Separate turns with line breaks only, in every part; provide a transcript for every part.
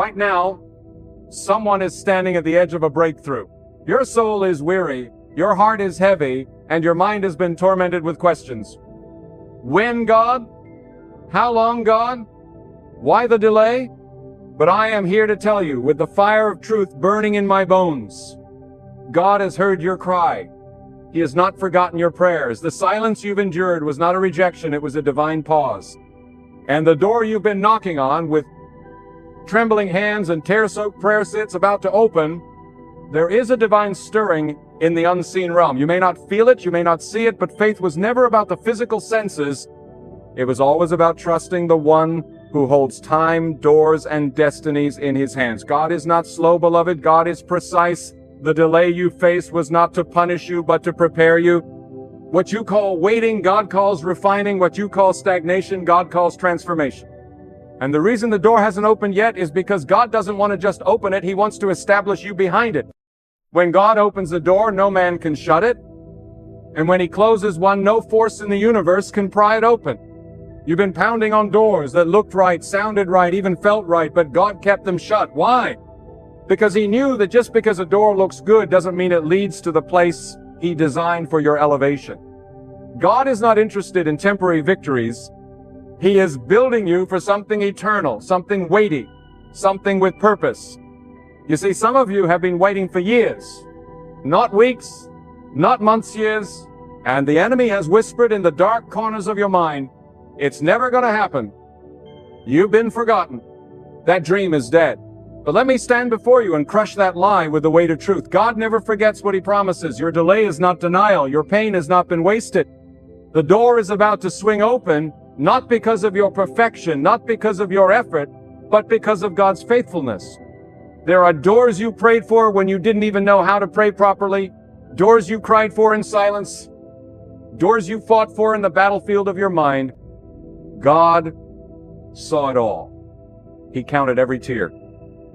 Right now, someone is standing at the edge of a breakthrough. Your soul is weary, your heart is heavy, and your mind has been tormented with questions. When, God? How long, God? Why the delay? But I am here to tell you, with the fire of truth burning in my bones, God has heard your cry. He has not forgotten your prayers. The silence you've endured was not a rejection, it was a divine pause. And the door you've been knocking on with trembling hands and tear-soaked prayer sits about to open, there is a divine stirring in the unseen realm. You may not feel it, you may not see it, but faith was never about the physical senses. It was always about trusting the one who holds time, doors, and destinies in his hands. God is not slow, beloved. God is precise. The delay you faced was not to punish you, but to prepare you. What you call waiting, God calls refining. What you call stagnation, God calls transformation. And the reason the door hasn't opened yet is because God doesn't want to just open it. He wants to establish you behind it. When God opens the door, no man can shut it. And when he closes one, no force in the universe can pry it open. You've been pounding on doors that looked right, sounded right, even felt right, but God kept them shut. Why? Because he knew that just because a door looks good doesn't mean it leads to the place he designed for your elevation. God is not interested in temporary victories. He is building you for something eternal, something weighty, something with purpose. You see, some of you have been waiting for years, not weeks, not months, years, and the enemy has whispered in the dark corners of your mind, it's never going to happen. You've been forgotten. That dream is dead. But let me stand before you and crush that lie with the weight of truth. God never forgets what he promises. Your delay is not denial. Your pain has not been wasted. The door is about to swing open, not because of your perfection, not because of your effort, but because of God's faithfulness. There are doors you prayed for when you didn't even know how to pray properly, doors you cried for in silence, doors you fought for in the battlefield of your mind. God saw it all. He counted every tear.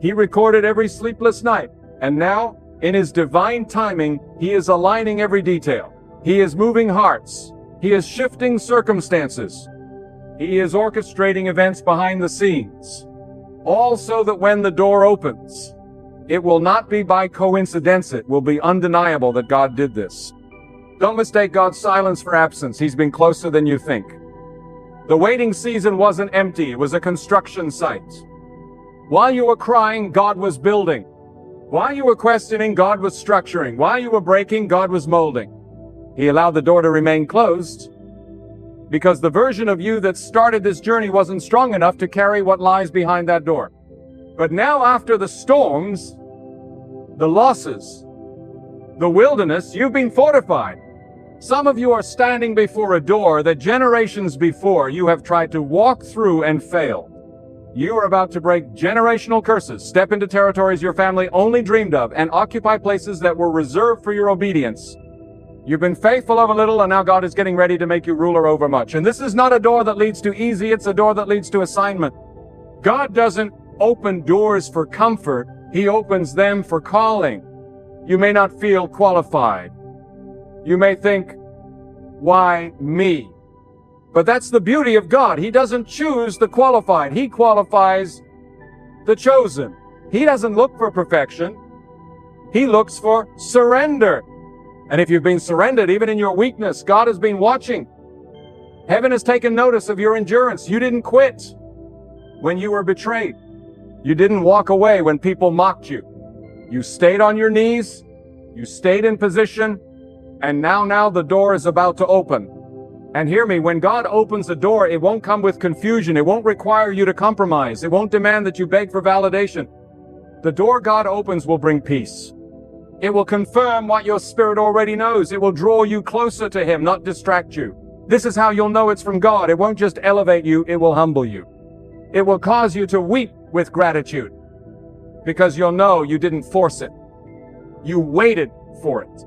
He recorded every sleepless night. And now, in his divine timing, he is aligning every detail. He is moving hearts. He is shifting circumstances. He is orchestrating events behind the scenes. All so that when the door opens, it will not be by coincidence. It will be undeniable that God did this. Don't mistake God's silence for absence. He's been closer than you think. The waiting season wasn't empty. It was a construction site. While you were crying, God was building. While you were questioning, God was structuring. While you were breaking, God was molding. He allowed the door to remain closed because the version of you that started this journey wasn't strong enough to carry what lies behind that door. But now, after the storms, the losses, the wilderness, you've been fortified. Some of you are standing before a door that generations before you have tried to walk through and failed. You are about to break generational curses, step into territories your family only dreamed of, and occupy places that were reserved for your obedience. You've been faithful over little, and now God is getting ready to make you ruler over much. And this is not a door that leads to easy, it's a door that leads to assignment. God doesn't open doors for comfort, he opens them for calling. You may not feel qualified. You may think, why me? But that's the beauty of God. He doesn't choose the qualified. He qualifies the chosen. He doesn't look for perfection. He looks for surrender. And if you've been surrendered, even in your weakness, God has been watching. Heaven has taken notice of your endurance. You didn't quit when you were betrayed. You didn't walk away when people mocked you. You stayed on your knees. You stayed in position. And now the door is about to open. And hear me, when God opens the door, it won't come with confusion. It won't require you to compromise. It won't demand that you beg for validation. The door God opens will bring peace. It will confirm what your spirit already knows. It will draw you closer to him, not distract you. This is how you'll know it's from God. It won't just elevate you, it will humble you. It will cause you to weep with gratitude, because you'll know you didn't force it. You waited for it.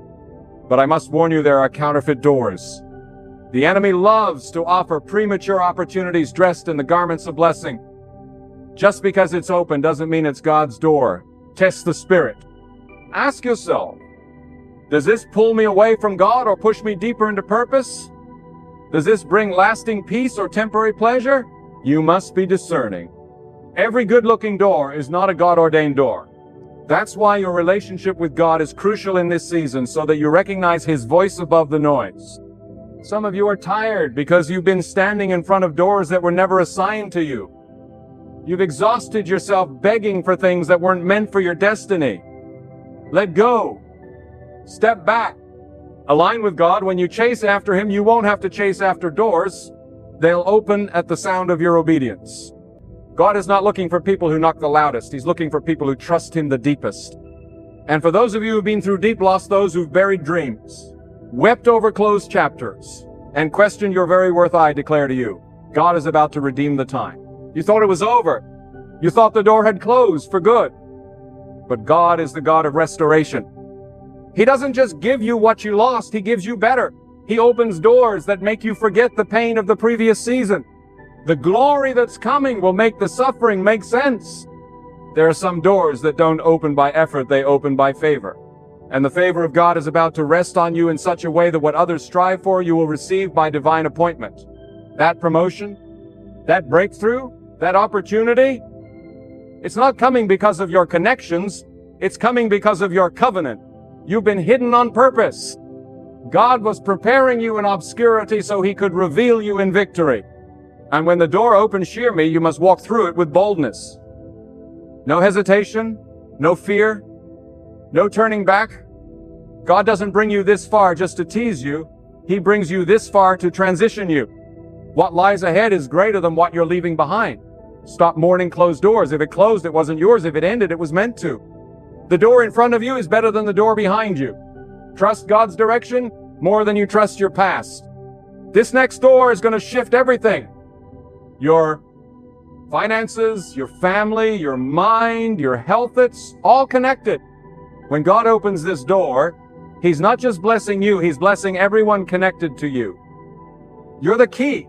But I must warn you, there are counterfeit doors. The enemy loves to offer premature opportunities dressed in the garments of blessing. Just because it's open doesn't mean it's God's door. Test the spirit. Ask yourself, does this pull me away from God or push me deeper into purpose? Does this bring lasting peace or temporary pleasure? You must be discerning. Every good-looking door is not a God-ordained door. That's why your relationship with God is crucial in this season, so that you recognize His voice above the noise. Some of you are tired because you've been standing in front of doors that were never assigned to you. You've exhausted yourself begging for things that weren't meant for your destiny. Let go. Step back. Align with God. When you chase after Him, you won't have to chase after doors. They'll open at the sound of your obedience. God is not looking for people who knock the loudest. He's looking for people who trust Him the deepest. And for those of you who've been through deep loss, those who've buried dreams, wept over closed chapters, and questioned your very worth, I declare to you, God is about to redeem the time. You thought it was over. You thought the door had closed for good. But God is the God of restoration. He doesn't just give you what you lost, He gives you better. He opens doors that make you forget the pain of the previous season. The glory that's coming will make the suffering make sense. There are some doors that don't open by effort, they open by favor. And the favor of God is about to rest on you in such a way that what others strive for, you will receive by divine appointment. That promotion, that breakthrough, that opportunity, it's not coming because of your connections, it's coming because of your covenant. You've been hidden on purpose. God was preparing you in obscurity so He could reveal you in victory. And when the door opens, shear me, you must walk through it with boldness. No hesitation, no fear, no turning back. God doesn't bring you this far just to tease you. He brings you this far to transition you. What lies ahead is greater than what you're leaving behind. Stop mourning closed doors. If it closed, it wasn't yours. If it ended, it was meant to. The door in front of you is better than the door behind you. Trust God's direction more than you trust your past. This next door is going to shift everything. Your finances, your family, your mind, your health, it's all connected. When God opens this door, He's not just blessing you, He's blessing everyone connected to you. You're the key.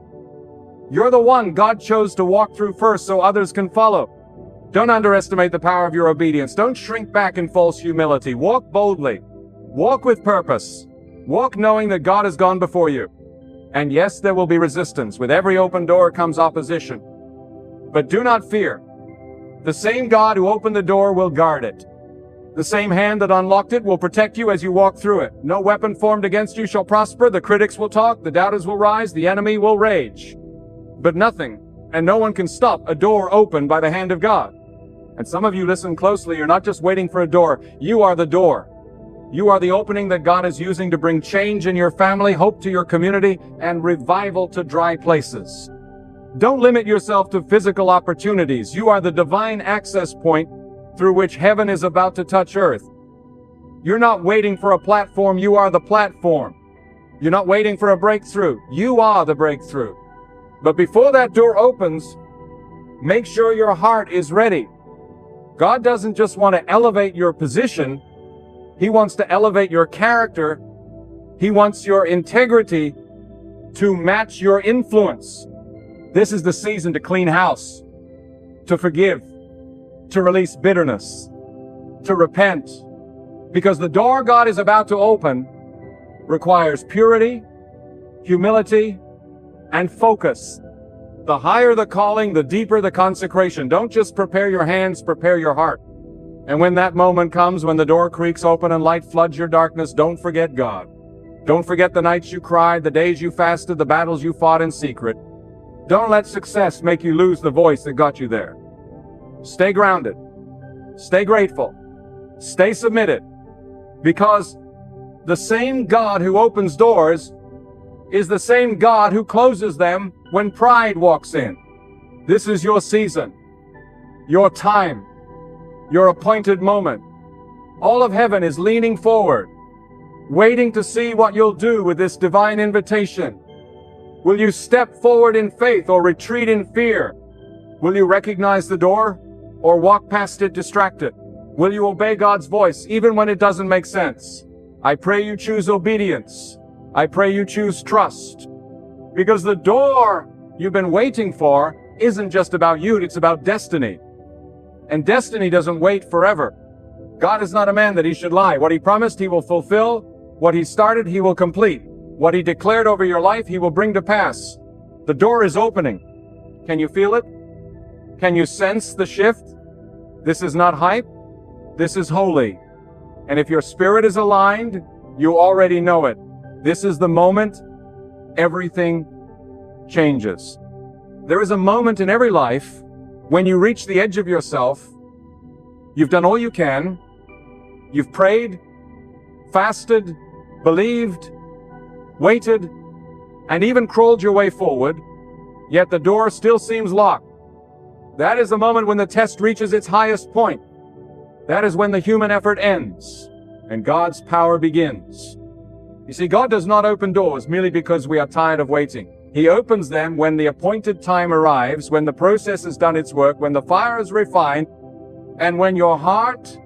You're the one God chose to walk through first so others can follow. Don't underestimate the power of your obedience. Don't shrink back in false humility. Walk boldly. Walk with purpose. Walk knowing that God has gone before you. And yes, there will be resistance. With every open door comes opposition. But do not fear. The same God who opened the door will guard it. The same hand that unlocked it will protect you as you walk through it. No weapon formed against you shall prosper. The critics will talk. The doubters will rise. The enemy will rage. But nothing and no one can stop a door opened by the hand of God. And some of you, listen closely. You're not just waiting for a door. You are the door. You are the opening that God is using to bring change in your family, hope to your community, and revival to dry places. Don't limit yourself to physical opportunities. You are the divine access point through which heaven is about to touch earth. You're not waiting for a platform. You are the platform. You're not waiting for a breakthrough. You are the breakthrough. But before that door opens, make sure your heart is ready. God doesn't just want to elevate your position. He wants to elevate your character. He wants your integrity to match your influence. This is the season to clean house, to forgive, to release bitterness, to repent. Because the door God is about to open requires purity, humility, and focus. The higher the calling, the deeper the consecration. Don't just prepare your hands, prepare your heart. And when that moment comes, when the door creaks open and light floods your darkness, don't forget God. Don't forget the nights you cried, the days you fasted, the battles you fought in secret. Don't let success make you lose the voice that got you there. Stay grounded. Stay grateful. Stay submitted. Because the same God who opens doors is the same God who closes them when pride walks in. This is your season, your time, your appointed moment. All of heaven is leaning forward, waiting to see what you'll do with this divine invitation. Will you step forward in faith or retreat in fear? Will you recognize the door or walk past it distracted? Will you obey God's voice even when it doesn't make sense? I pray you choose obedience. I pray you choose trust. Because the door you've been waiting for isn't just about you, it's about destiny. And destiny doesn't wait forever. God is not a man that He should lie. What He promised, He will fulfill. What He started, He will complete. What He declared over your life, He will bring to pass. The door is opening. Can you feel it? Can you sense the shift? This is not hype. This is holy. And if your spirit is aligned, you already know it. This is the moment everything changes. There is a moment in every life when you reach the edge of yourself. You've done all you can. You've prayed, fasted, believed, waited, and even crawled your way forward, yet the door still seems locked. That is the moment when the test reaches its highest point. That is when the human effort ends and God's power begins. You see, God does not open doors merely because we are tired of waiting. He opens them when the appointed time arrives, when the process has done its work, when the fire is refined, and when your heart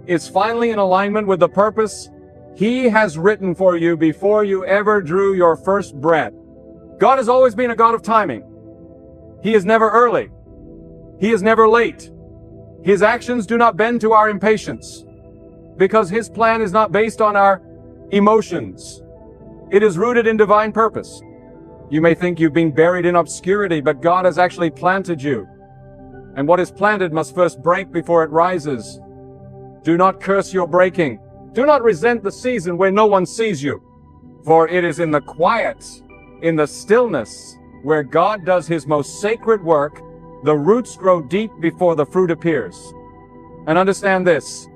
is finally in alignment with the purpose He has written for you before you ever drew your first breath. God has always been a God of timing. He is never early. He is never late. His actions do not bend to our impatience, because His plan is not based on our emotions. It is rooted in divine purpose. You may think you've been buried in obscurity, but God has actually planted you. And what is planted must first break before it rises. Do not curse your breaking. Do not resent the season where no one sees you. For it is in the quiet, in the stillness, where God does His most sacred work. The roots grow deep before the fruit appears. And understand this: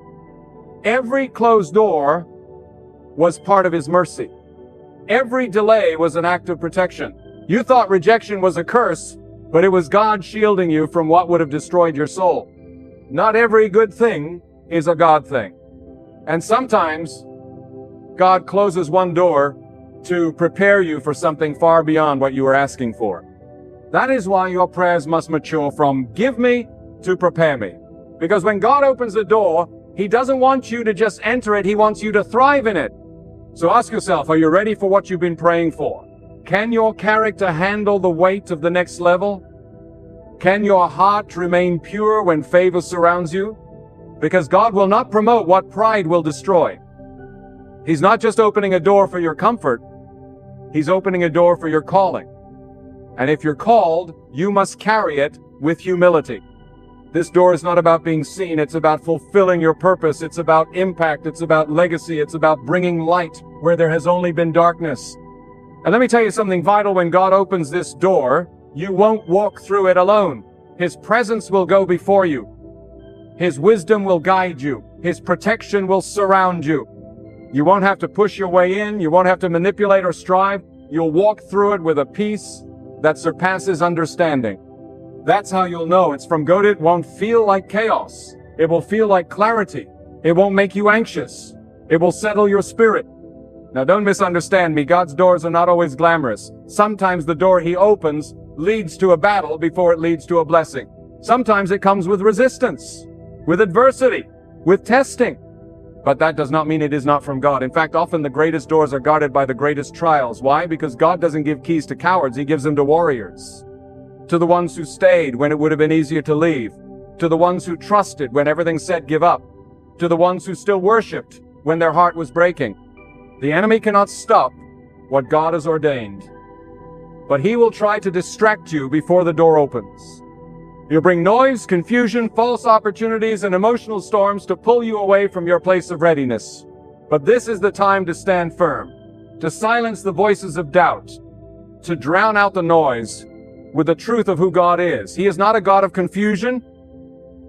every closed door was part of His mercy. Every delay was an act of protection. You thought rejection was a curse, but it was God shielding you from what would have destroyed your soul. Not every good thing is a God thing. And sometimes God closes one door to prepare you for something far beyond what you were asking for. That is why your prayers must mature from give me to prepare me. Because when God opens the door, He doesn't want you to just enter it, He wants you to thrive in it. So ask yourself, are you ready for what you've been praying for? Can your character handle the weight of the next level? Can your heart remain pure when favor surrounds you? Because God will not promote what pride will destroy. He's not just opening a door for your comfort, He's opening a door for your calling. And if you're called, you must carry it with humility. This door is not about being seen, it's about fulfilling your purpose, it's about impact, it's about legacy, it's about bringing light where there has only been darkness. And let me tell you something vital: when God opens this door, you won't walk through it alone. His presence will go before you. His wisdom will guide you. His protection will surround you. You won't have to push your way in, you won't have to manipulate or strive. You'll walk through it with a peace that surpasses understanding. That's how you'll know it's from God. It won't feel like chaos. It will feel like clarity. It won't make you anxious. It will settle your spirit. Now don't misunderstand me. God's doors are not always glamorous. Sometimes the door He opens leads to a battle before it leads to a blessing. Sometimes it comes with resistance, with adversity, with testing. But that does not mean it is not from God. In fact, often the greatest doors are guarded by the greatest trials. Why? Because God doesn't give keys to cowards. He gives them to warriors. To the ones who stayed when it would have been easier to leave. To the ones who trusted when everything said give up. To the ones who still worshiped when their heart was breaking. The enemy cannot stop what God has ordained. But he will try to distract you before the door opens. He'll bring noise, confusion, false opportunities, and emotional storms to pull you away from your place of readiness. But this is the time to stand firm, to silence the voices of doubt, to drown out the noise with the truth of who God is. He is not a God of confusion.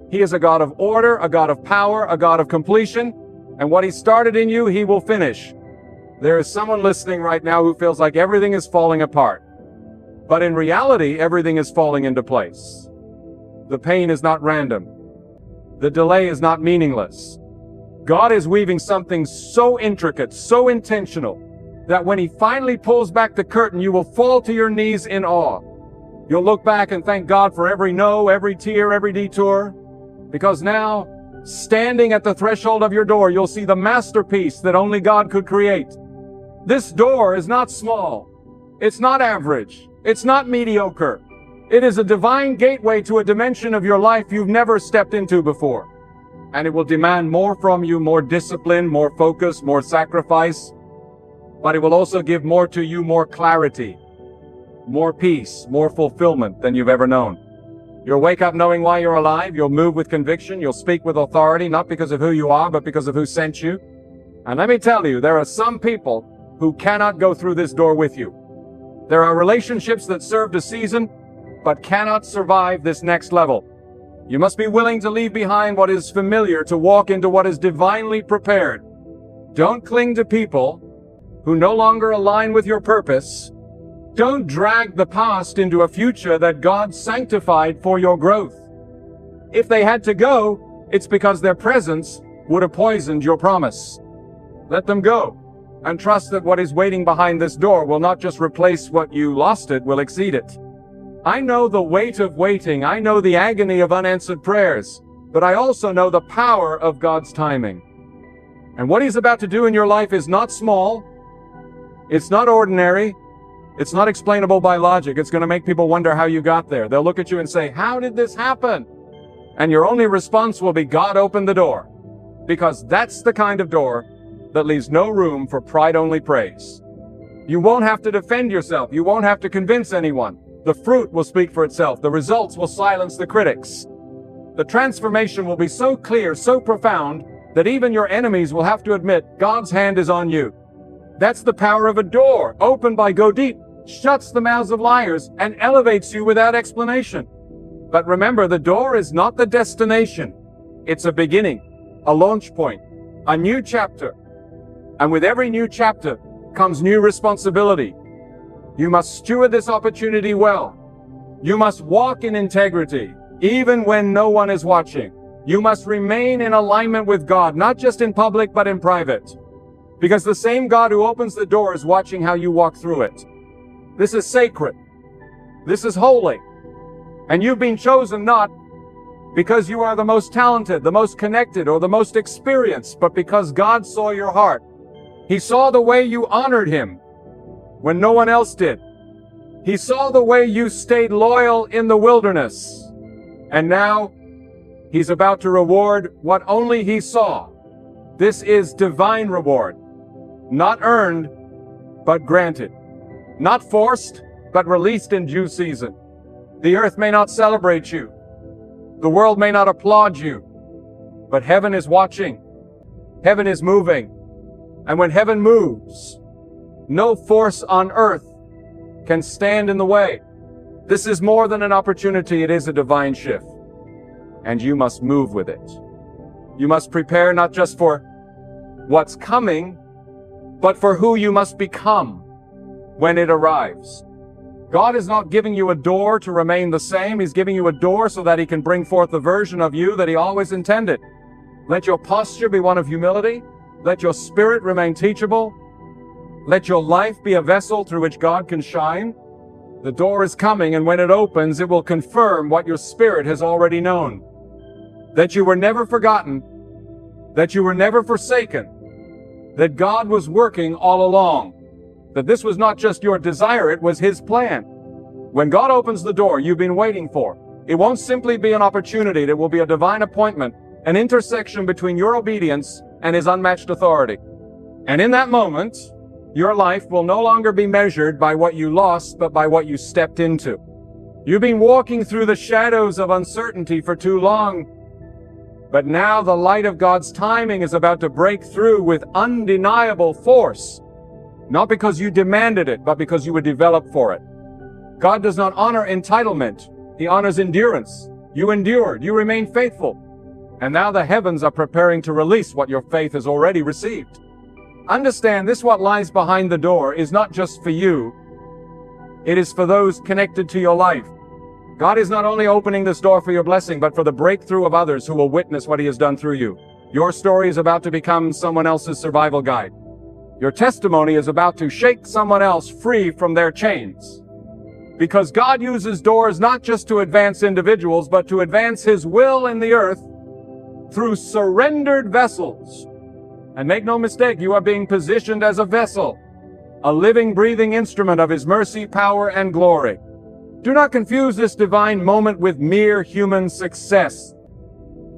He is a God of order, a God of power, a God of completion. And what He started in you, He will finish. There is someone listening right now who feels like everything is falling apart. But in reality, everything is falling into place. The pain is not random. The delay is not meaningless. God is weaving something so intricate, so intentional, that when He finally pulls back the curtain, you will fall to your knees in awe. You'll look back and thank God for every no, every tear, every detour, because now, standing at the threshold of your door, you'll see the masterpiece that only God could create. This door is not small. It's not average. It's not mediocre. It is a divine gateway to a dimension of your life you've never stepped into before. And it will demand more from you, more discipline, more focus, more sacrifice. But it will also give more to you, more clarity, more peace, more fulfillment than you've ever known. You'll wake up knowing why you're alive. You'll move with conviction. You'll speak with authority, not because of who you are, but because of who sent you. And let me tell you, there are some people who cannot go through this door with you. There are relationships that served a season, but cannot survive this next level. You must be willing to leave behind what is familiar to walk into what is divinely prepared. Don't cling to people who no longer align with your purpose. Don't drag the past into a future that God sanctified for your growth. If they had to go, it's because their presence would have poisoned your promise. Let them go, and trust that what is waiting behind this door will not just replace what you lost, it will exceed it. I know the weight of waiting. I know the agony of unanswered prayers, but I also know the power of God's timing. And what He's about to do in your life is not small. It's not ordinary. It's not explainable by logic. It's going to make people wonder how you got there. They'll look at you and say, "How did this happen?" And your only response will be, "God opened the door." Because that's the kind of door that leaves no room for pride-only praise. You won't have to defend yourself. You won't have to convince anyone. The fruit will speak for itself. The results will silence the critics. The transformation will be so clear, so profound, that even your enemies will have to admit God's hand is on you. That's the power of a door, opened by Go Deep, shuts the mouths of liars, and elevates you without explanation. But remember, the door is not the destination. It's a beginning, a launch point, a new chapter. And with every new chapter comes new responsibility. You must steward this opportunity well. You must walk in integrity, even when no one is watching. You must remain in alignment with God, not just in public, but in private. Because the same God who opens the door is watching how you walk through it. This is sacred. This is holy. And you've been chosen not because you are the most talented, the most connected, or the most experienced, but because God saw your heart. He saw the way you honored Him when no one else did. He saw the way you stayed loyal in the wilderness. And now He's about to reward what only He saw. This is divine reward. Not earned, but granted. Not forced, but released in due season. The earth may not celebrate you. The world may not applaud you. But heaven is watching. Heaven is moving. And when heaven moves, no force on earth can stand in the way. This is more than an opportunity. It is a divine shift. And you must move with it. You must prepare not just for what's coming, but for who you must become when it arrives. God is not giving you a door to remain the same. He's giving you a door so that He can bring forth the version of you that He always intended. Let your posture be one of humility. Let your spirit remain teachable. Let your life be a vessel through which God can shine. The door is coming, and when it opens, it will confirm what your spirit has already known. That you were never forgotten. That you were never forsaken. That God was working all along. That this was not just your desire, it was His plan. When God opens the door you've been waiting for, it won't simply be an opportunity, it will be a divine appointment, an intersection between your obedience and His unmatched authority. And in that moment, your life will no longer be measured by what you lost, but by what you stepped into. You've been walking through the shadows of uncertainty for too long, but now the light of God's timing is about to break through with undeniable force. Not because you demanded it, but because you were developed for it. God does not honor entitlement. He honors endurance. You endured. You remained faithful. And now the heavens are preparing to release what your faith has already received. Understand this: what lies behind the door is not just for you. It is for those connected to your life. God is not only opening this door for your blessing, but for the breakthrough of others who will witness what He has done through you. Your story is about to become someone else's survival guide. Your testimony is about to shake someone else free from their chains. Because God uses doors not just to advance individuals, but to advance His will in the earth through surrendered vessels. And make no mistake, you are being positioned as a vessel, a living, breathing instrument of His mercy, power, and glory. Do not confuse this divine moment with mere human success.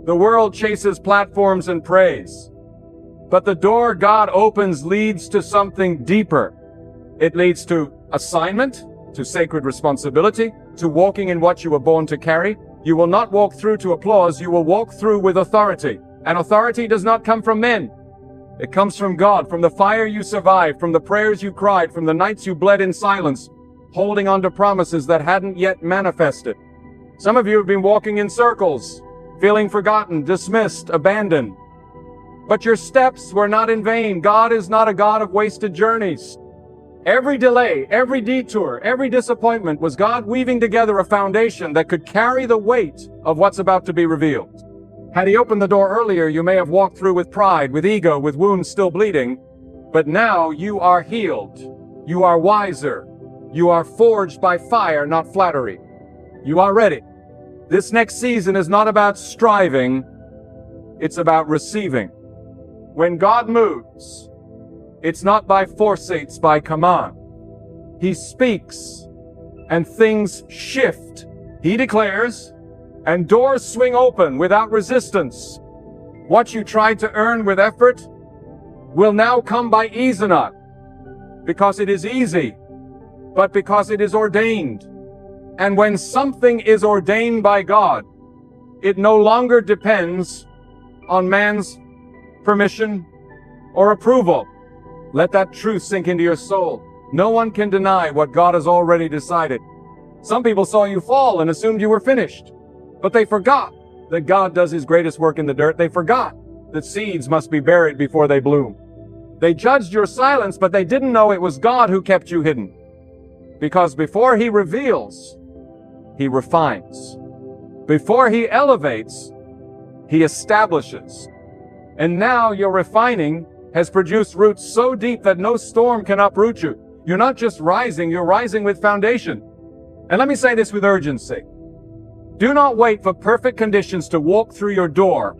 The world chases platforms and praise. But the door God opens leads to something deeper. It leads to assignment, to sacred responsibility, to walking in what you were born to carry. You will not walk through to applause, you will walk through with authority. And authority does not come from men. It comes from God, from the fire you survived, from the prayers you cried, from the nights you bled in silence, holding on to promises that hadn't yet manifested. Some of you have been walking in circles, feeling forgotten, dismissed, abandoned. But your steps were not in vain. God is not a God of wasted journeys. Every delay, every detour, every disappointment was God weaving together a foundation that could carry the weight of what's about to be revealed. Had He opened the door earlier, you may have walked through with pride, with ego, with wounds still bleeding. But now you are healed. You are wiser. You are forged by fire, not flattery. You are ready. This next season is not about striving. It's about receiving. When God moves, it's not by force, it's by command. He speaks, and things shift. He declares, and doors swing open without resistance. What you tried to earn with effort will now come by ease or not, because it is easy, but because it is ordained. And when something is ordained by God, it no longer depends on man's permission or approval. Let that truth sink into your soul. No one can deny what God has already decided. Some people saw you fall and assumed you were finished, but they forgot that God does His greatest work in the dirt. They forgot that seeds must be buried before they bloom. They judged your silence, but they didn't know it was God who kept you hidden. Because before He reveals, He refines. Before He elevates, He establishes. And now your refining has produced roots so deep that no storm can uproot you. You're not just rising, you're rising with foundation. And let me say this with urgency. Do not wait for perfect conditions to walk through your door.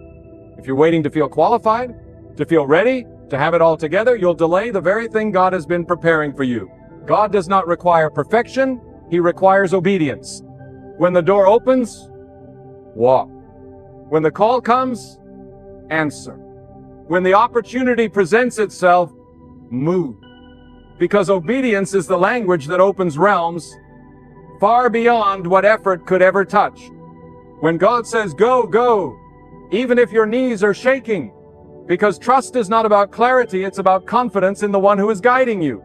If you're waiting to feel qualified, to feel ready, to have it all together, you'll delay the very thing God has been preparing for you. God does not require perfection, He requires obedience. When the door opens, walk. When the call comes, answer. When the opportunity presents itself, move. Because obedience is the language that opens realms far beyond what effort could ever touch. When God says, go, go, even if your knees are shaking, because trust is not about clarity, it's about confidence in the one who is guiding you.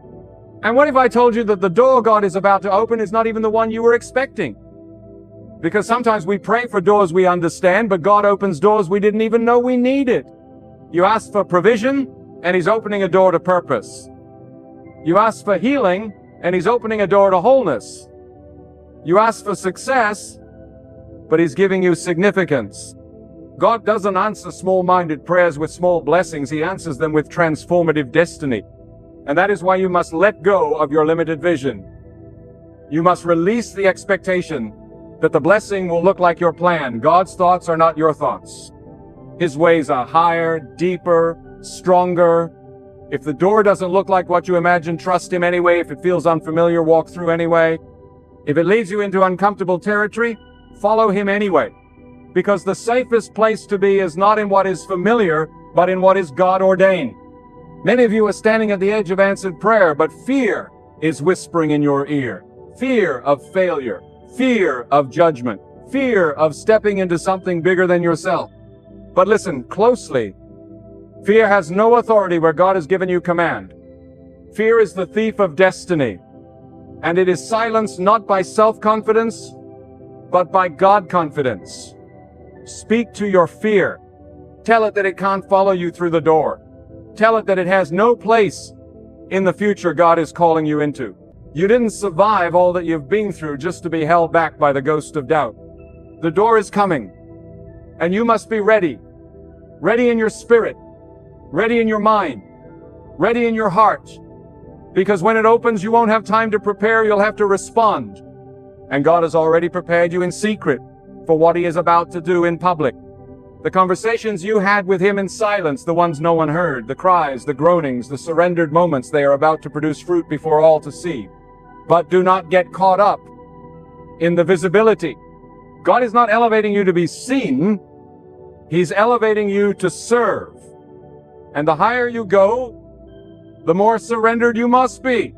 And what if I told you that the door God is about to open is not even the one you were expecting? Because sometimes we pray for doors we understand, but God opens doors we didn't even know we needed. You ask for provision, and He's opening a door to purpose. You ask for healing, and He's opening a door to wholeness. You ask for success, but He's giving you significance. God doesn't answer small-minded prayers with small blessings. He answers them with transformative destiny. And that is why you must let go of your limited vision. You must release the expectation that the blessing will look like your plan. God's thoughts are not your thoughts. His ways are higher, deeper, stronger. If the door doesn't look like what you imagine, trust Him anyway. If it feels unfamiliar, walk through anyway. If it leads you into uncomfortable territory, follow Him anyway. Because the safest place to be is not in what is familiar, but in what is God ordained. Many of you are standing at the edge of answered prayer, but fear is whispering in your ear. Fear of failure, fear of judgment, fear of stepping into something bigger than yourself. But listen closely. Fear has no authority where God has given you command. Fear is the thief of destiny. And it is silenced not by self-confidence, but by God-confidence. Speak to your fear. Tell it that it can't follow you through the door. Tell it that it has no place in the future God is calling you into. You didn't survive all that you've been through just to be held back by the ghost of doubt. The door is coming, and you must be ready. Ready in your spirit, ready in your mind, ready in your heart. Because when it opens, you won't have time to prepare, you'll have to respond. And God has already prepared you in secret for what He is about to do in public. The conversations you had with Him in silence, the ones no one heard, the cries, the groanings, the surrendered moments, they are about to produce fruit before all to see. But do not get caught up in the visibility. God is not elevating you to be seen. He's elevating you to serve. And the higher you go, the more surrendered you must be.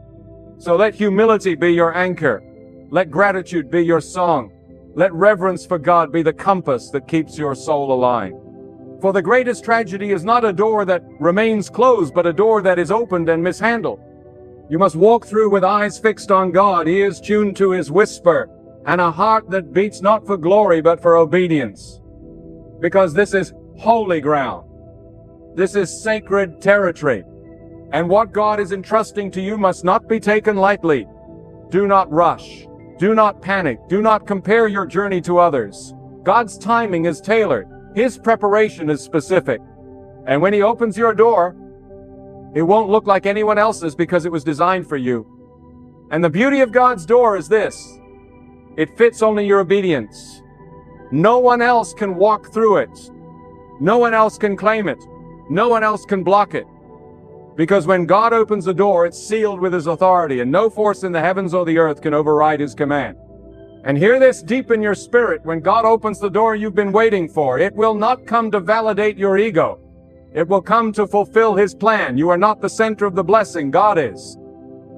So let humility be your anchor. Let gratitude be your song. Let reverence for God be the compass that keeps your soul aligned. For the greatest tragedy is not a door that remains closed, but a door that is opened and mishandled. You must walk through with eyes fixed on God, ears tuned to His whisper, and a heart that beats not for glory but for obedience. Because this is holy ground. This is sacred territory. And what God is entrusting to you must not be taken lightly. Do not rush. Do not panic. Do not compare your journey to others. God's timing is tailored. His preparation is specific. And when He opens your door, it won't look like anyone else's because it was designed for you. And the beauty of God's door is this: it fits only your obedience. No one else can walk through it. No one else can claim it. No one else can block it. Because when God opens the door, it's sealed with His authority, and no force in the heavens or the earth can override His command. And hear this deep in your spirit: when God opens the door you've been waiting for, it will not come to validate your ego. It will come to fulfill His plan. You are not the center of the blessing. God is.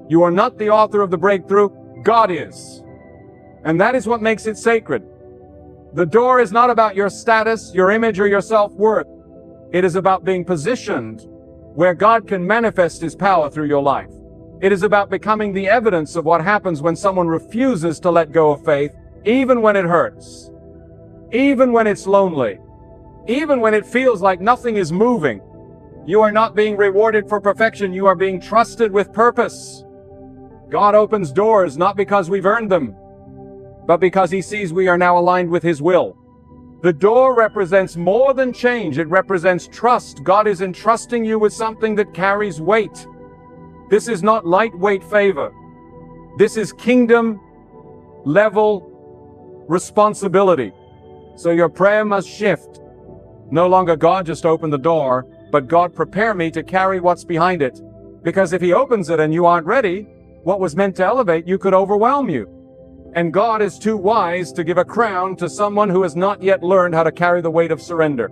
You are not the author of the breakthrough. God is. And that is what makes it sacred. The door is not about your status, your image, or your self-worth. It is about being positioned where God can manifest His power through your life. It is about becoming the evidence of what happens when someone refuses to let go of faith, even when it hurts, even when it's lonely, even when it feels like nothing is moving. You are not being rewarded for perfection. You are being trusted with purpose. God opens doors not because we've earned them, but because He sees we are now aligned with His will. The door represents more than change. It represents trust. God is entrusting you with something that carries weight. This is not lightweight favor. This is kingdom level responsibility. So your prayer must shift. No longer God just open the door, but God prepare me to carry what's behind it. Because if He opens it and you aren't ready, what was meant to elevate you could overwhelm you. And God is too wise to give a crown to someone who has not yet learned how to carry the weight of surrender.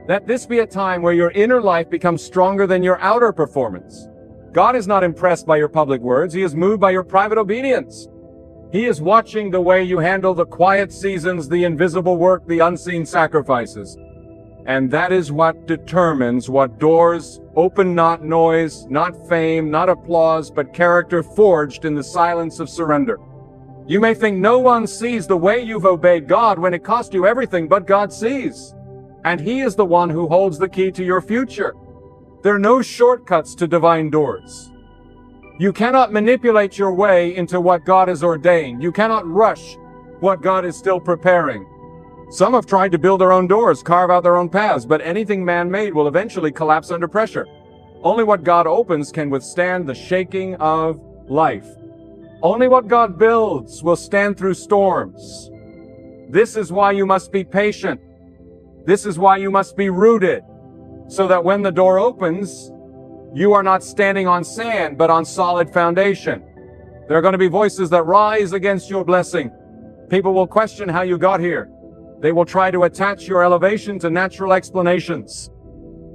Let this be a time where your inner life becomes stronger than your outer performance. God is not impressed by your public words. He is moved by your private obedience. He is watching the way you handle the quiet seasons, the invisible work, the unseen sacrifices. And that is what determines what doors open. Not noise, not fame, not applause, but character forged in the silence of surrender. You may think no one sees the way you've obeyed God when it cost you everything, but God sees. And He is the one who holds the key to your future. There are no shortcuts to divine doors. You cannot manipulate your way into what God has ordained. You cannot rush what God is still preparing. Some have tried to build their own doors, carve out their own paths, but anything man-made will eventually collapse under pressure. Only what God opens can withstand the shaking of life. Only what God builds will stand through storms. This is why you must be patient. This is why you must be rooted, so that when the door opens, you are not standing on sand, but on solid foundation. There are going to be voices that rise against your blessing. People will question how you got here. They will try to attach your elevation to natural explanations.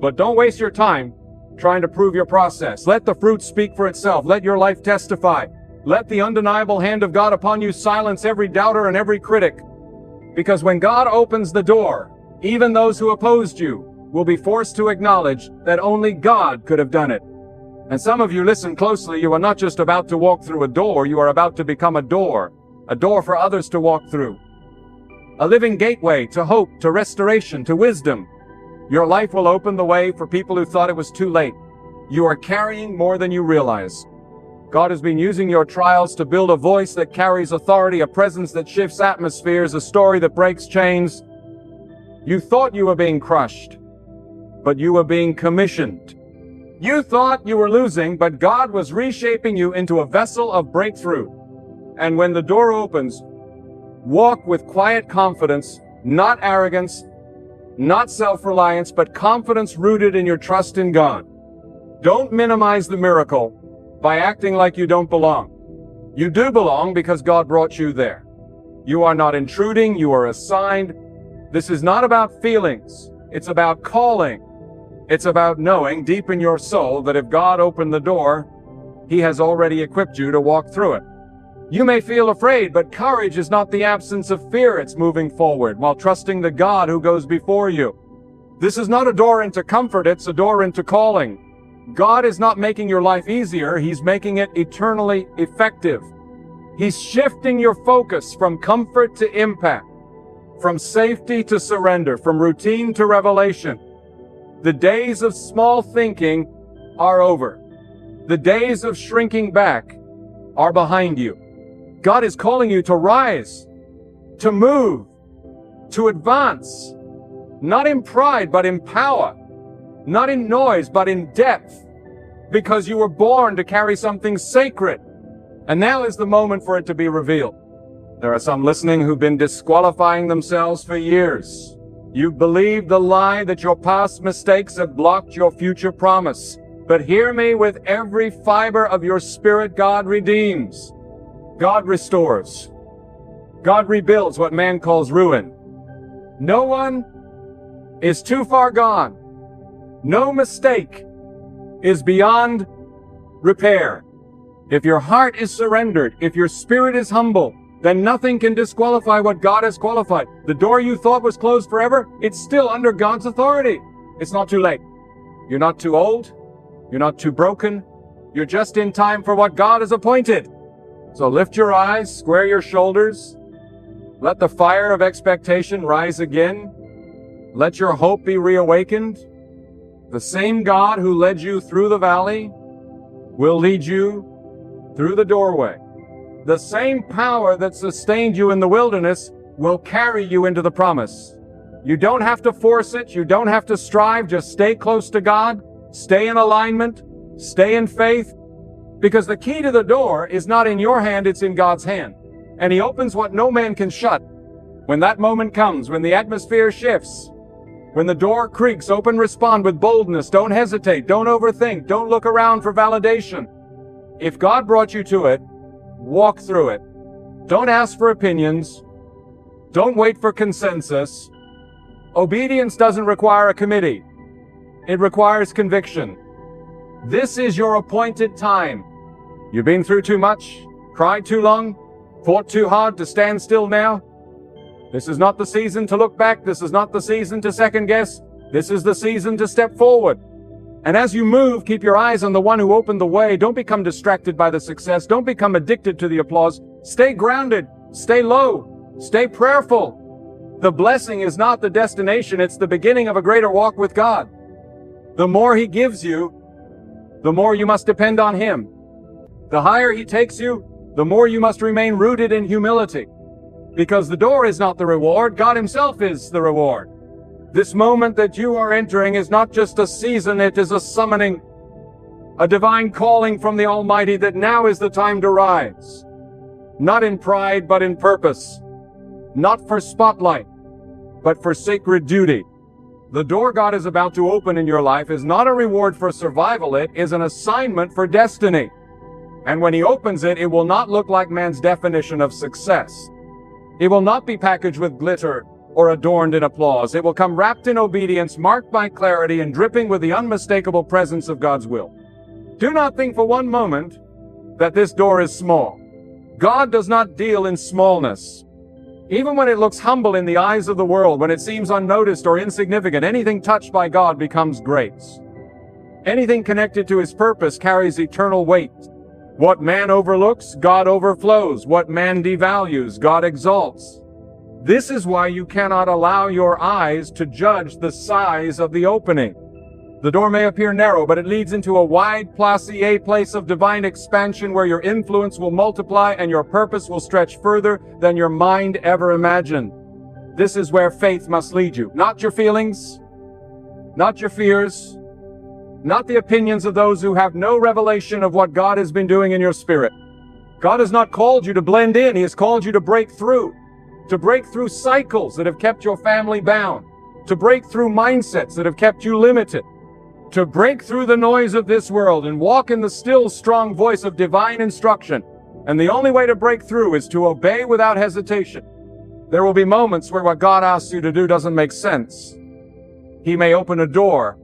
But don't waste your time trying to prove your process. Let the fruit speak for itself. Let your life testify. Let the undeniable hand of God upon you silence every doubter and every critic. Because when God opens the door, even those who opposed you will be forced to acknowledge that only God could have done it. And some of you, listen closely, you are not just about to walk through a door, you are about to become a door for others to walk through. A living gateway to hope, to restoration, to wisdom. Your life will open the way for people who thought it was too late. You are carrying more than you realize. God has been using your trials to build a voice that carries authority, a presence that shifts atmospheres, a story that breaks chains. You thought you were being crushed, but you were being commissioned. You thought you were losing, but God was reshaping you into a vessel of breakthrough. And when the door opens, walk with quiet confidence, not arrogance, not self-reliance, but confidence rooted in your trust in God. Don't minimize the miracle by acting like you don't belong. You do belong because God brought you there. You are not intruding, you are assigned. This is not about feelings, it's about calling. It's about knowing deep in your soul that if God opened the door, He has already equipped you to walk through it. You may feel afraid, but courage is not the absence of fear. It's moving forward while trusting the God who goes before you. This is not a door into comfort, it's a door into calling. God is not making your life easier, He's making it eternally effective. He's shifting your focus from comfort to impact, from safety to surrender, from routine to revelation. The days of small thinking are over. The days of shrinking back are behind you. God is calling you to rise, to move, to advance, not in pride, but in power, not in noise, but in depth, because you were born to carry something sacred, and now is the moment for it to be revealed. There are some listening who've been disqualifying themselves for years. You've believed the lie that your past mistakes have blocked your future promise. But hear me with every fiber of your spirit. God redeems. God restores. God rebuilds what man calls ruin. No one is too far gone. No mistake is beyond repair. If your heart is surrendered, if your spirit is humble, then nothing can disqualify what God has qualified. The door you thought was closed forever, it's still under God's authority. It's not too late. You're not too old. You're not too broken. You're just in time for what God has appointed. So lift your eyes, square your shoulders. Let the fire of expectation rise again. Let your hope be reawakened. The same God who led you through the valley will lead you through the doorway. The same power that sustained you in the wilderness will carry you into the promise. You don't have to force it. You don't have to strive. Just stay close to God. Stay in alignment. Stay in faith. Because the key to the door is not in your hand, it's in God's hand. And He opens what no man can shut. When that moment comes, when the atmosphere shifts, when the door creaks, open, respond with boldness. Don't hesitate. Don't overthink. Don't look around for validation. If God brought you to it, walk through it. Don't ask for opinions. Don't wait for consensus. Obedience doesn't require a committee. It requires conviction. This is your appointed time. You've been through too much, cried too long, fought too hard to stand still now. This is not the season to look back. This is not the season to second guess. This is the season to step forward. And as you move, keep your eyes on the one who opened the way. Don't become distracted by the success. Don't become addicted to the applause. Stay grounded. Stay low. Stay prayerful. The blessing is not the destination. It's the beginning of a greater walk with God. The more He gives you, the more you must depend on Him. The higher He takes you, the more you must remain rooted in humility. Because the door is not the reward. God Himself is the reward. This moment that you are entering is not just a season, it is a summoning, a divine calling from the Almighty that now is the time to rise. Not in pride, but in purpose. Not for spotlight, but for sacred duty. The door God is about to open in your life is not a reward for survival, it is an assignment for destiny. And when He opens it, it will not look like man's definition of success. It will not be packaged with glitter or adorned in applause. It will come wrapped in obedience, marked by clarity, and dripping with the unmistakable presence of God's will. Do not think for one moment that this door is small. God does not deal in smallness. Even when it looks humble in the eyes of the world, when it seems unnoticed or insignificant, anything touched by God becomes great. Anything connected to His purpose carries eternal weight. What man overlooks, God overflows. What man devalues, God exalts. This is why you cannot allow your eyes to judge the size of the opening. The door may appear narrow, but it leads into a wide, place of divine expansion where your influence will multiply and your purpose will stretch further than your mind ever imagined. This is where faith must lead you. Not your feelings, not your fears, not the opinions of those who have no revelation of what God has been doing in your spirit. God has not called you to blend in. He has called you to break through cycles that have kept your family bound, to break through mindsets that have kept you limited, to break through the noise of this world and walk in the still, strong voice of divine instruction. And the only way to break through is to obey without hesitation. There will be moments where what God asks you to do doesn't make sense. He may open a door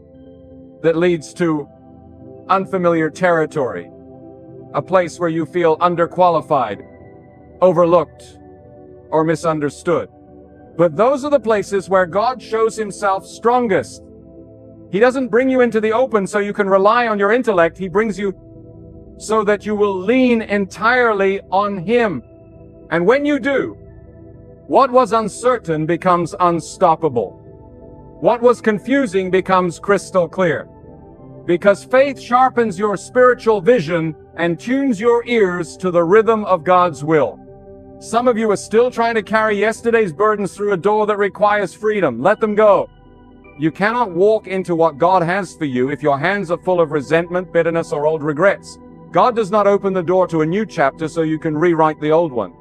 that leads to unfamiliar territory, a place where you feel underqualified, overlooked, or misunderstood. But those are the places where God shows himself strongest. He doesn't bring you into the open so you can rely on your intellect. He brings you so that you will lean entirely on him. And when you do, what was uncertain becomes unstoppable. What was confusing becomes crystal clear. Because faith sharpens your spiritual vision and tunes your ears to the rhythm of God's will. Some of you are still trying to carry yesterday's burdens through a door that requires freedom. Let them go. You cannot walk into what God has for you if your hands are full of resentment, bitterness, or old regrets. God does not open the door to a new chapter so you can rewrite the old one.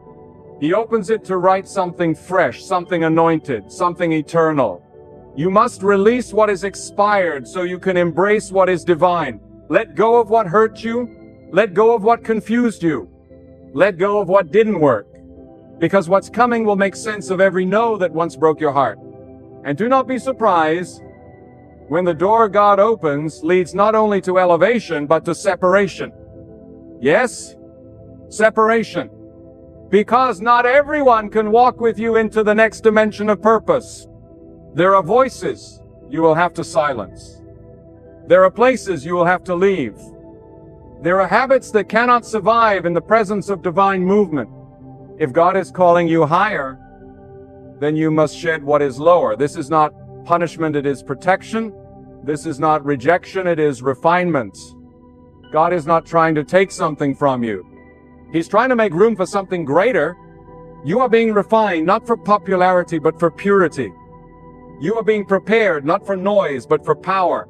He opens it to write something fresh, something anointed, something eternal. You must release what is expired so you can embrace what is divine. Let go of what hurt you. Let go of what confused you. Let go of what didn't work. Because what's coming will make sense of every no that once broke your heart. And do not be surprised when the door God opens leads not only to elevation, but to separation. Yes, separation. Because not everyone can walk with you into the next dimension of purpose. There are voices you will have to silence. There are places you will have to leave. There are habits that cannot survive in the presence of divine movement. If God is calling you higher, then you must shed what is lower. This is not punishment, it is protection. This is not rejection, it is refinement. God is not trying to take something from you. He's trying to make room for something greater. You are being refined, not for popularity, but for purity. You are being prepared, not for noise, but for power.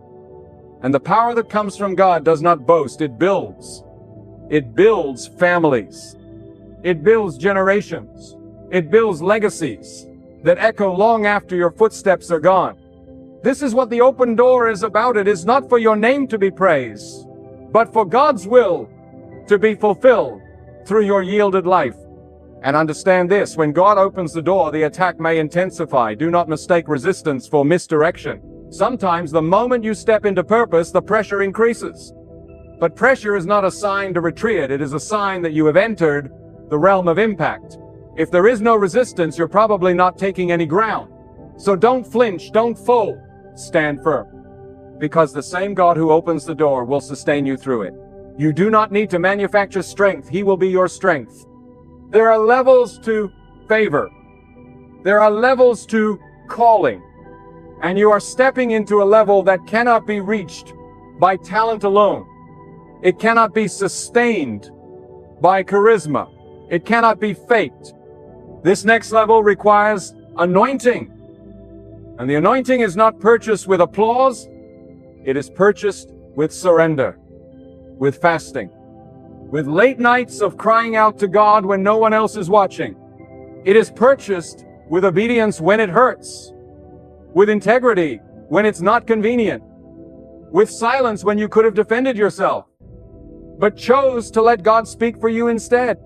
And the power that comes from God does not boast, it builds. It builds families. It builds generations. It builds legacies that echo long after your footsteps are gone. This is what the open door is about. It is not for your name to be praised, but for God's will to be fulfilled through your yielded life. And understand this, when God opens the door, the attack may intensify. Do not mistake resistance for misdirection. Sometimes the moment you step into purpose, the pressure increases. But pressure is not a sign to retreat. It is a sign that you have entered the realm of impact. If there is no resistance, you're probably not taking any ground. So don't flinch, don't fold, stand firm. Because the same God who opens the door will sustain you through it. You do not need to manufacture strength. He will be your strength. There are levels to favor. There are levels to calling. And you are stepping into a level that cannot be reached by talent alone. It cannot be sustained by charisma. It cannot be faked. This next level requires anointing. And the anointing is not purchased with applause. It is purchased with surrender, with fasting, with late nights of crying out to God when no one else is watching. It is purchased with obedience when it hurts, with integrity when it's not convenient, with silence when you could have defended yourself, but chose to let God speak for you instead.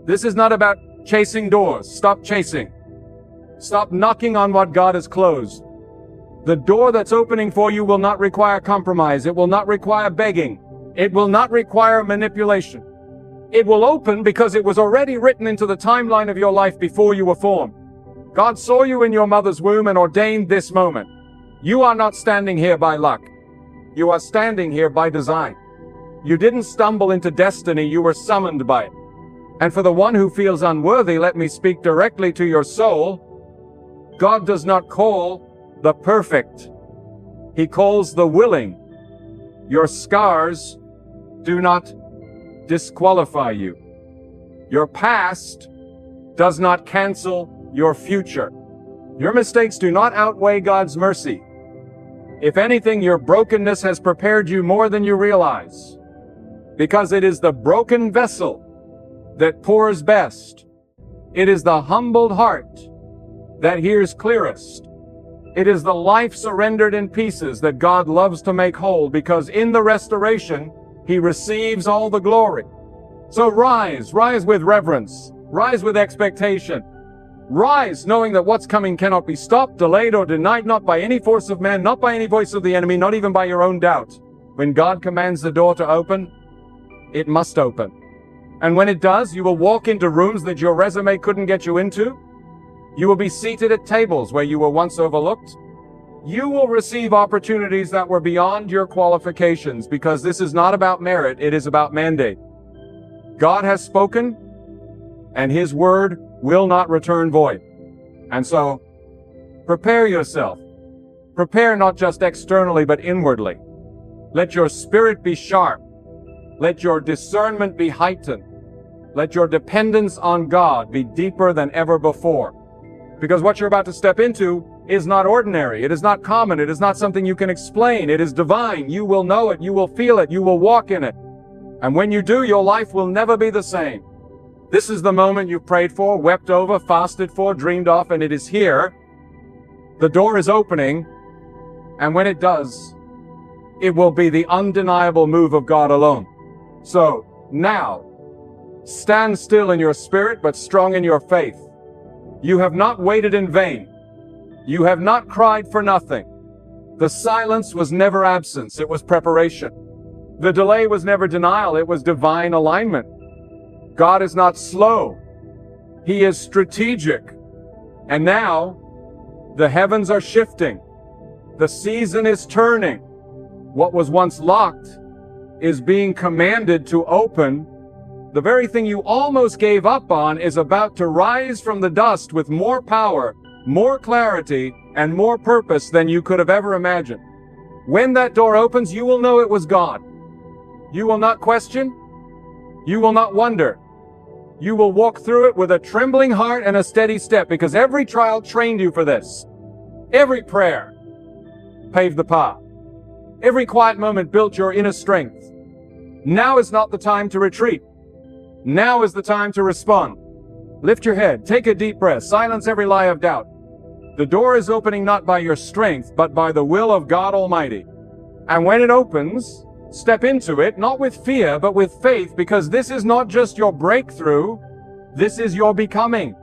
This is not about chasing doors. Stop chasing. Stop knocking on what God has closed. The door that's opening for you will not require compromise. It will not require begging. It will not require manipulation. It will open because it was already written into the timeline of your life before you were formed. God saw you in your mother's womb and ordained this moment. You are not standing here by luck. You are standing here by design. You didn't stumble into destiny, you were summoned by it. And for the one who feels unworthy, let me speak directly to your soul. God does not call the perfect. He calls the willing. Your scars do not disqualify you. Your past does not cancel your future. Your mistakes do not outweigh God's mercy. If anything, your brokenness has prepared you more than you realize. Because it is the broken vessel that pours best. It is the humbled heart that hears clearest. It is the life surrendered in pieces that God loves to make whole, because in the restoration, He receives all the glory. So rise with reverence, rise with expectation. Rise knowing that what's coming cannot be stopped, delayed, or denied, not by any force of man, not by any voice of the enemy, not even by your own doubt. When God commands the door to open, it must open. And when it does, you will walk into rooms that your resume couldn't get you into. You will be seated at tables where you were once overlooked. You will receive opportunities that were beyond your qualifications, because this is not about merit, it is about mandate. God has spoken, and His word will not return void. And so, prepare yourself. Prepare not just externally, but inwardly. Let your spirit be sharp. Let your discernment be heightened. Let your dependence on God be deeper than ever before. Because what you're about to step into is not ordinary. It is not common. It is not something you can explain. It is divine. You will know it. You will feel it. You will walk in it. And when you do, your life will never be the same. This is the moment you've prayed for, wept over, fasted for, dreamed of, and it is here. The door is opening, and when it does, it will be the undeniable move of God alone. So, now, stand still in your spirit, but strong in your faith. You have not waited in vain. You have not cried for nothing. The silence was never absence, it was preparation. The delay was never denial, it was divine alignment. God is not slow. He is strategic. And now, the heavens are shifting. The season is turning. What was once locked is being commanded to open. The very thing you almost gave up on is about to rise from the dust with more power, more clarity, and more purpose than you could have ever imagined. When that door opens, you will know it was God. You will not question. You will not wonder. You will walk through it with a trembling heart and a steady step, because every trial trained you for this. Every prayer paved the path. Every quiet moment built your inner strength. Now is not the time to retreat. Now is the time to respond. Lift your head, take a deep breath, silence every lie of doubt. The door is opening not by your strength, but by the will of God Almighty. And when it opens, step into it, not with fear, but with faith, because this is not just your breakthrough, this is your becoming.